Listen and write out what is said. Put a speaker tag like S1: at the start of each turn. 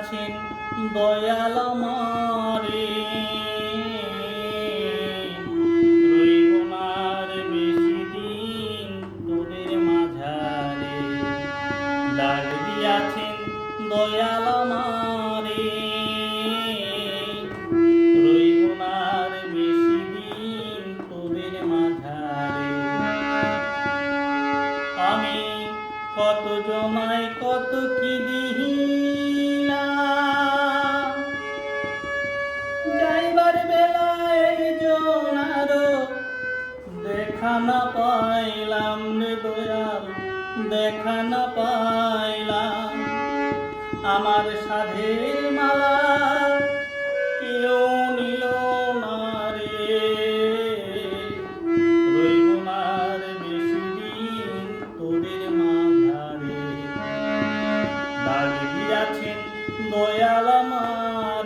S1: দিয়াছেন দয়াল আমারে, রইব না আর বেশি দিন তোদের মাঝারে। ডাক দিয়াছেন দয়াল আমারে, রইব না আর বেশি দিন তোদের মাঝারে। আমি কত জমায় কত কি দিলাম, যাইবার বেলায় জনারো দেখা না পাইলাম রে দয়াল, দেখা না পাইলাম। আমার সাধের মালা কেউ নিল না রে, রইব না আর বেশি দিন তোদের মাঝারে। ডাক দিয়াছেন দয়াল আমার,